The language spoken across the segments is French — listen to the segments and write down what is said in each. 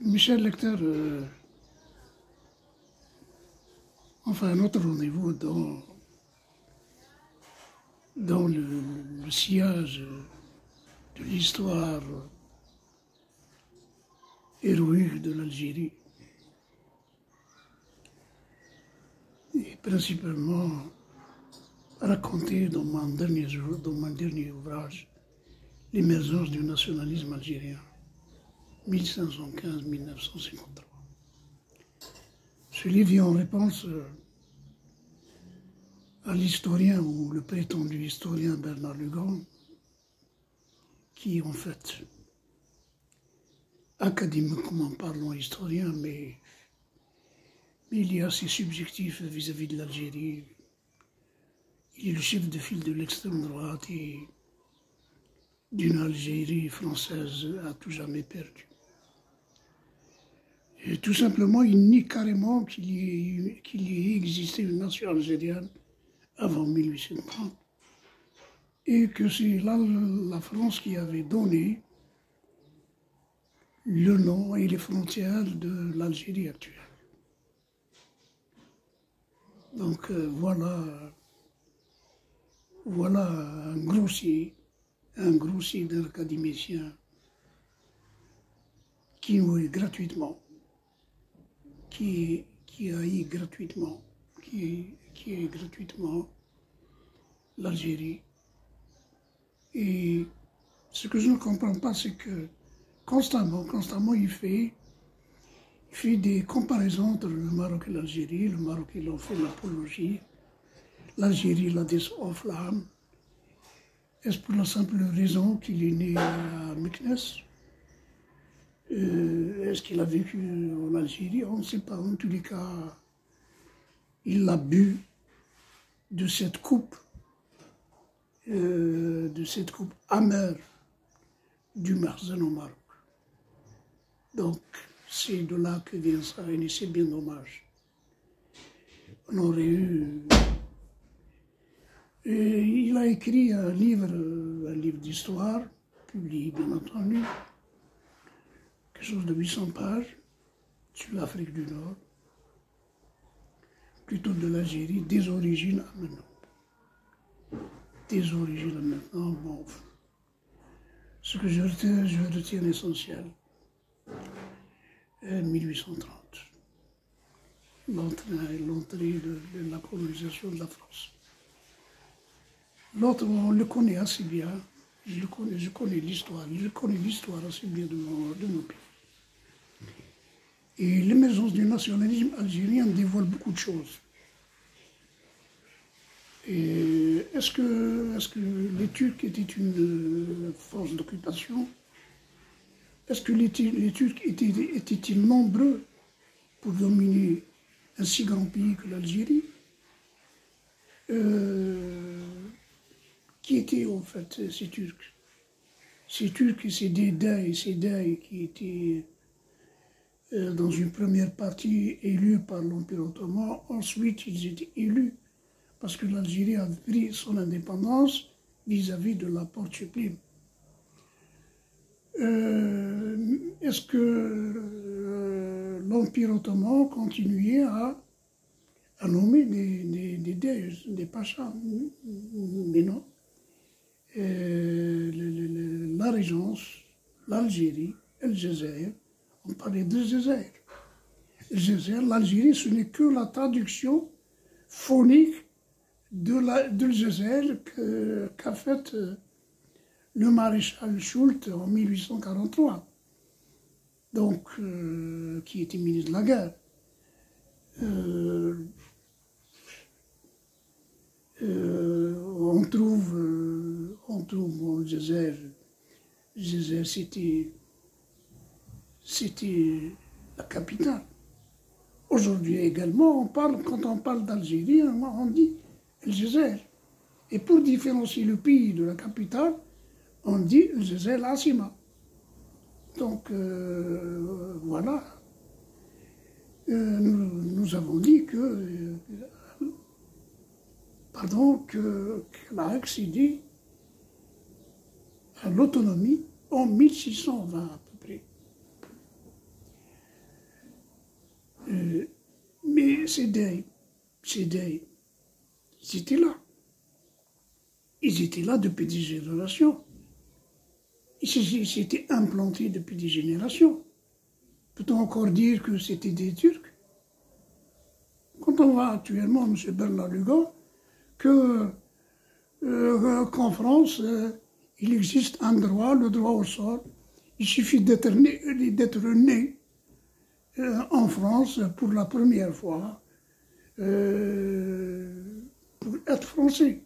Michel Lecter, on fait un autre rendez-vous dans le sillage de l'histoire héroïque de l'Algérie. Et principalement raconté dans mon dernier ouvrage, l'émergence du nationalisme algérien, 1515-1953. Ce livre est en réponse à l'historien ou le prétendu historien Bernard Lugan, qui en fait, académiquement parlant historien, mais il est assez subjectif vis-à-vis de l'Algérie. Il est le chef de file de l'extrême droite et d'une Algérie française à tout jamais perdue. Et tout simplement, il nie carrément qu'il y ait existé une nation algérienne avant 1830 et que c'est la France qui avait donné le nom et les frontières de l'Algérie actuelle. Donc voilà un grossier d'un académicien qui haït gratuitement, qui haït gratuitement l'Algérie. Et ce que je ne comprends pas, c'est que constamment, il fait des comparaisons entre le Maroc et l'Algérie. Le Maroc, il en fait l'apologie. L'Algérie la désenflamme. Est-ce pour la simple raison qu'il est né à Meknès? Est-ce qu'il a vécu en Algérie? On ne sait pas. En tous les cas, il a bu de cette coupe amère du Marzen au Maroc. Donc, c'est de là que vient ça, et c'est bien dommage. On aurait eu... Et il a écrit un livre d'histoire, publié bien entendu, quelque chose de 800 pages, sur l'Afrique du Nord, plutôt de l'Algérie, des origines à maintenant. Des origines à maintenant, bon. Ce que je retiens l'essentiel. 1830. L'entrée de la colonisation de la France. L'autre, on le connaît assez bien. Je connais l'histoire assez bien de nos pays. Et l'émergence du nationalisme algérien dévoile beaucoup de choses. Et est-ce que les Turcs étaient une force d'occupation? Est-ce que les Turcs étaient-ils nombreux pour dominer un si grand pays que l'Algérie? Qui étaient en fait ces Turcs? Ces Turcs, c'est des Dey qui étaient dans une première partie élus par l'Empire ottoman. Ensuite, ils étaient élus parce que l'Algérie a pris son indépendance vis-à-vis de la Porte-Sublime. Est-ce que l'Empire ottoman continuait à nommer des Dey, des pachas? Mais non. La Régence, l'Algérie, El Jazair, on parlait de Jazair. L'Algérie, ce n'est que la traduction phonique de Jazair qu'a faite le maréchal Soult en 1843, donc qui était ministre de la guerre. On trouve en Jazair, c'était la capitale. Aujourd'hui également, quand on parle d'Algérie, on dit El Jazair. Et pour différencier le pays de la capitale, on dit El Jazair l'Asima. Donc voilà. Nous avons dit qu'elle a accédé à l'autonomie en 1620 à peu près. Mais ils étaient là. Ils étaient là depuis des générations. Ils s'étaient implantés depuis des générations. Peut-on encore dire que c'était des Turcs? Quand on voit actuellement M. Bernard Lugan, qu'en France, il existe un droit, le droit au sol. Il suffit d'être né en France pour la première fois, pour être français.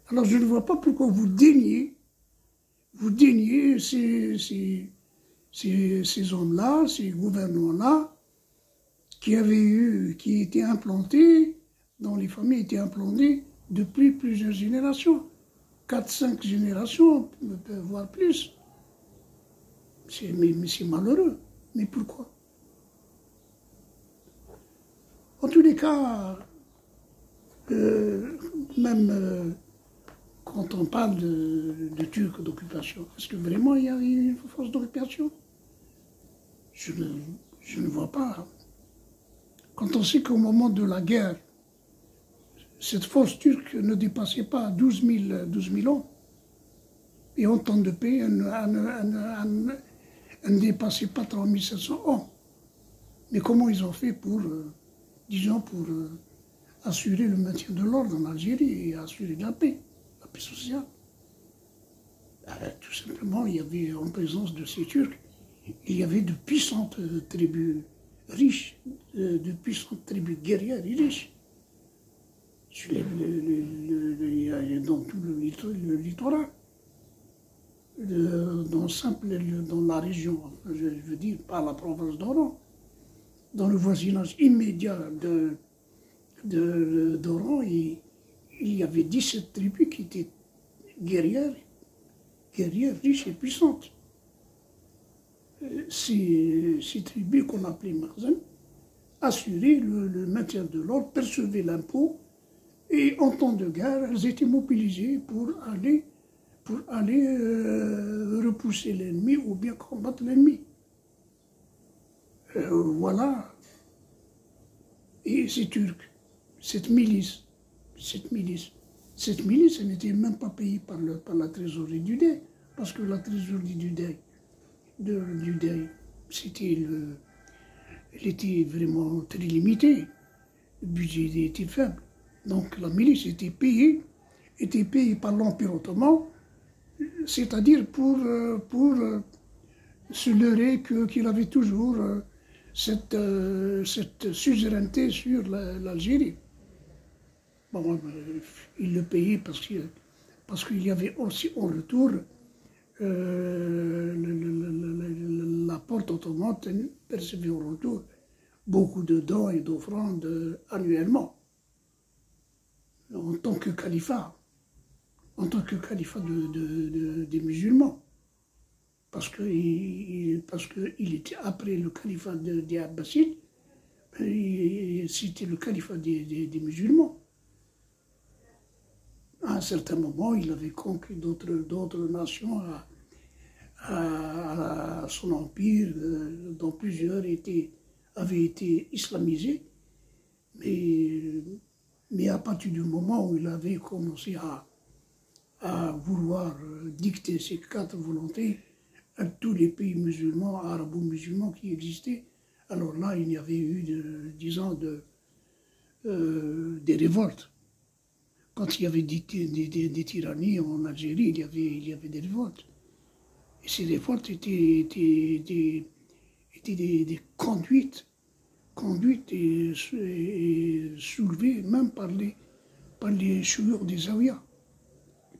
Alors je ne vois pas pourquoi vous déniez ces hommes-là, ces gouvernements-là, qui étaient implantés, dont les familles étaient implantées depuis plusieurs générations, 4-5 générations, voire plus. Mais c'est malheureux. Mais pourquoi? En tous les cas, même quand on parle de Turcs d'occupation, est-ce que vraiment il y a une force d'occupation? Je ne vois pas. Quand on sait qu'au moment de la guerre, cette force turque ne dépassait pas 12 000 hommes, et en temps de paix, elle ne dépassait pas 3 700 hommes. Mais comment ils ont fait pour, disons, pour assurer le maintien de l'ordre en Algérie et assurer la paix sociale? Tout simplement, il y avait en présence de ces Turcs, il y avait de puissantes tribus riches, de puissantes tribus guerrières et riches. Dans tout le littoral, dans la région, je veux dire, pas la province d'Oran, dans le voisinage immédiat d'Oran, il y avait 17 tribus qui étaient guerrières, riches et puissantes. Ces tribus qu'on appelait Makhzen assuraient le maintien de l'ordre, percevaient l'impôt, et en temps de guerre, elles étaient mobilisées pour aller repousser l'ennemi ou bien combattre l'ennemi. Voilà. Et ces Turcs, cette milice, elle n'était même pas payée par la trésorerie du Dey, parce que la trésorerie du Dey, elle était vraiment très limitée. Le budget était faible. Donc la milice était payée par l'Empire ottoman, c'est-à-dire pour se leurrer qu'il avait toujours cette suzeraineté sur l'Algérie. Bon, il le payait parce qu'il y avait aussi en retour la porte ottomane percevait en retour beaucoup de dons et d'offrandes annuellement, en tant que califat des musulmans, parce qu'il était après le califat des Abbasides, c'était le califat des musulmans. À un certain moment, il avait conquis d'autres nations à son empire, dont plusieurs avaient été islamisés, mais à partir du moment où il avait commencé à vouloir dicter ses 4 volontés à tous les pays musulmans, arabo-musulmans qui existaient, alors là, il y avait eu, disons, des révoltes. Quand il y avait des tyrannies en Algérie, il y avait des révoltes. Et ces révoltes étaient des conduites et soulevées même par les chouïrs des Zaouïas,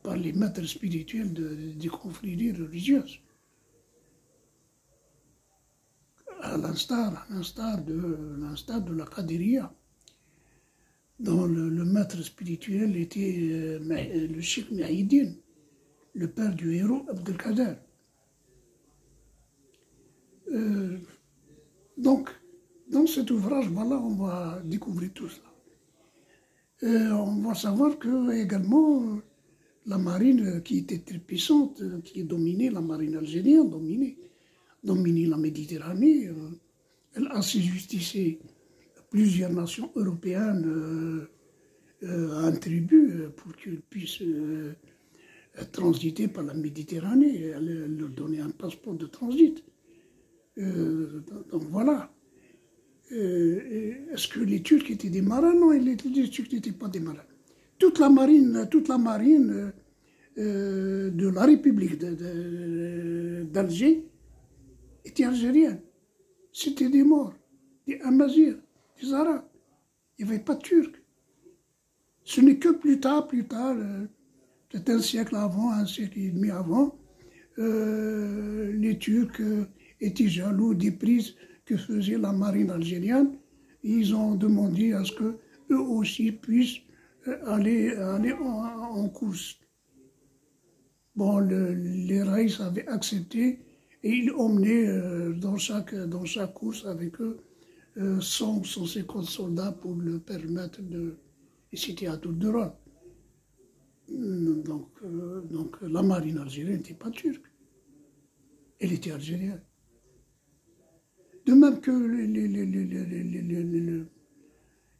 par les maîtres spirituels des confréries religieuses. À l'instar de la Qadiriya, dont le maître spirituel était le Cheikh Mouhidine, le père du héros Abdelkader. Donc, dans cet ouvrage, voilà, on va découvrir tout cela. On va savoir que également la marine qui était très puissante, qui dominait, la marine algérienne, dominait la Méditerranée, Elle a assujettissé plusieurs nations européennes à un tribut pour qu'ils puissent transiter par la Méditerranée. Elle leur donnait un passeport de transit. Donc voilà. Est-ce que les Turcs étaient des marins? Non, les Turcs n'étaient pas des marins. Toute la marine de la République d'Alger était algérienne. C'était des Maures, des Amazirs, des Arabes. Il n'y avait pas de Turcs. Ce n'est que plus tard, peut-être un siècle avant, un siècle et demi avant, les Turcs étaient jaloux des prises que faisait la marine algérienne. Ils ont demandé à ce qu'eux aussi puissent aller en course. Bon, les Raïs avaient accepté et ils emmenaient dans chaque course avec eux 150 soldats pour le permettre de... Et c'était à tour de rôle. Donc la marine algérienne n'était pas turque. Elle était algérienne. De même que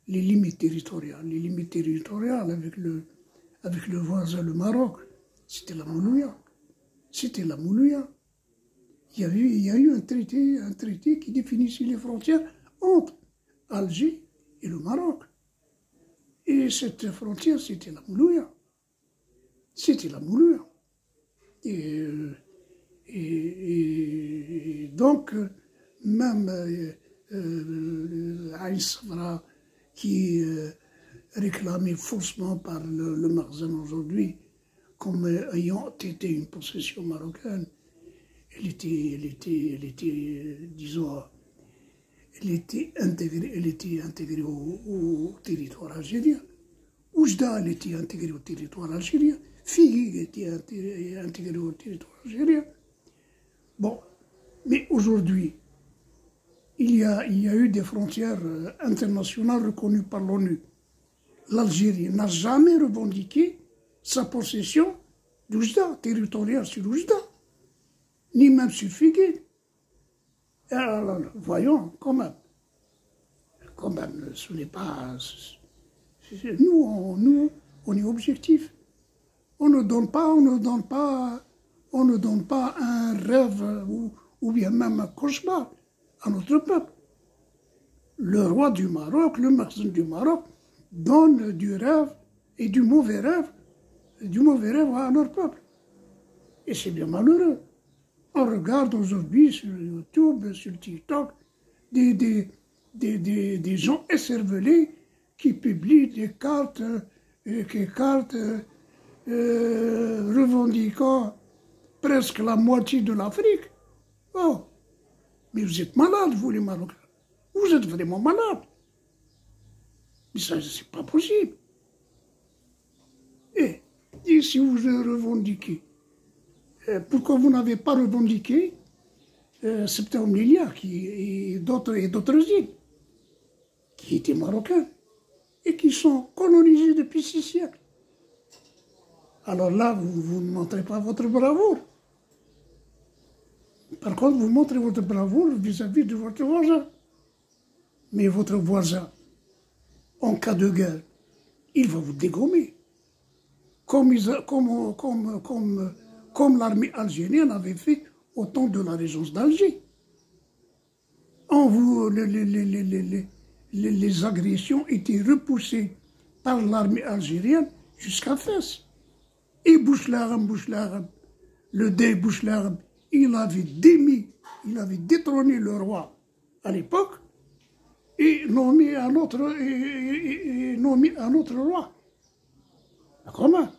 les limites territoriales. Les limites territoriales avec le voisin, le Maroc, c'était la Moulouya. C'était la Moulouya. Il y a eu un traité qui définissait les frontières entre Alger et le Maroc. Et cette frontière, c'était la Moulouya. C'était la Moulouya. Et donc, même Aïn Safra, qui est réclamé faussement par le Makhzen aujourd'hui comme ayant été une possession marocaine, elle était, disons, elle était intégrée au territoire algérien. Oujda, elle était intégrée au territoire algérien. Figui était intégrée au territoire algérien. Bon, mais aujourd'hui, il y a eu des frontières internationales reconnues par l'ONU. L'Algérie n'a jamais revendiqué sa possession d'Oujda, territoriale sur Oujda, ni même sur Figué. Alors, voyons, quand même, ce n'est pas... Nous, on est objectif. On ne donne pas un rêve ou bien même un cauchemar à notre peuple. Le roi du Maroc, le Makhzen du Maroc, donne du rêve et du mauvais rêve à leur peuple. Et c'est bien malheureux. On regarde aujourd'hui sur YouTube, sur TikTok, des gens écervelés qui publient des cartes, revendiquant presque la moitié de l'Afrique. Oh, mais vous êtes malades, vous les Marocains. Vous êtes vraiment malades. Mais ça, c'est pas possible. Et si vous revendiquez, pourquoi vous n'avez pas revendiqué Septembre-Lilia et d'autres îles qui étaient marocains et qui sont colonisées depuis 6 siècles? Alors là, vous ne montrez pas votre bravoure. Par contre, vous montrez votre bravoure vis-à-vis de votre voisin. Mais votre voisin, en cas de guerre, il va vous dégommer. Comme l'armée algérienne avait fait au temps de la régence d'Alger. Les agressions étaient repoussées par l'armée algérienne jusqu'à Fès. Et Bouchelharam, le dey Bouchelharam, il avait détrôné le roi à l'époque et nommé un autre roi. Comment?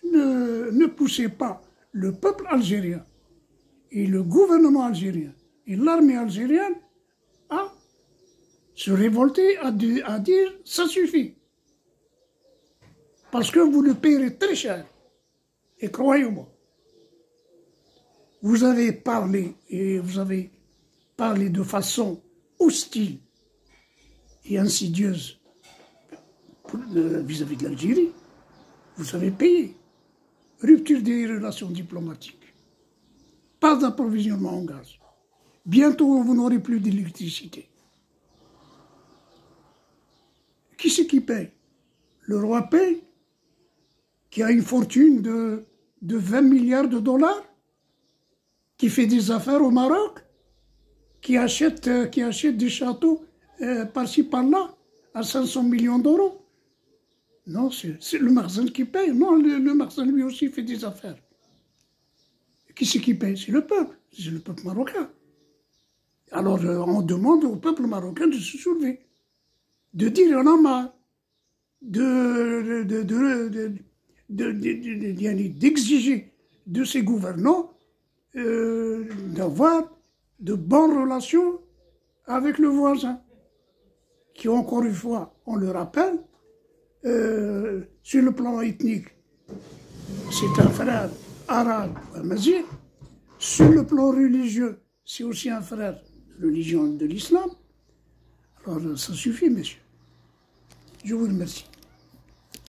Ne poussez pas le peuple algérien et le gouvernement algérien et l'armée algérienne à se révolter, à dire ça suffit. Parce que vous le payerez très cher. Et croyez-moi, vous avez parlé de façon hostile et insidieuse vis-à-vis de l'Algérie. Vous avez payé. Rupture des relations diplomatiques. Pas d'approvisionnement en gaz. bientôt vous n'aurez plus d'électricité. Qui c'est qui paye? Le roi paye, qui a une fortune de 20 milliards de dollars, qui fait des affaires au Maroc, qui achète des châteaux par-ci par-là à 500 millions d'euros. Non, c'est le Makhzen qui paye. Non, le Makhzen lui aussi fait des affaires. Qui c'est qui paye? C'est le peuple marocain. Alors on demande au peuple marocain de se soulever, de dire on en a marre, d'exiger de ses gouvernants d'avoir de bonnes relations avec le voisin, qui encore une fois, on le rappelle, sur le plan ethnique, c'est un frère arabe, amazigh. Sur le plan religieux, c'est aussi un frère de religion de l'islam. Alors ça suffit, messieurs. Je vous remercie.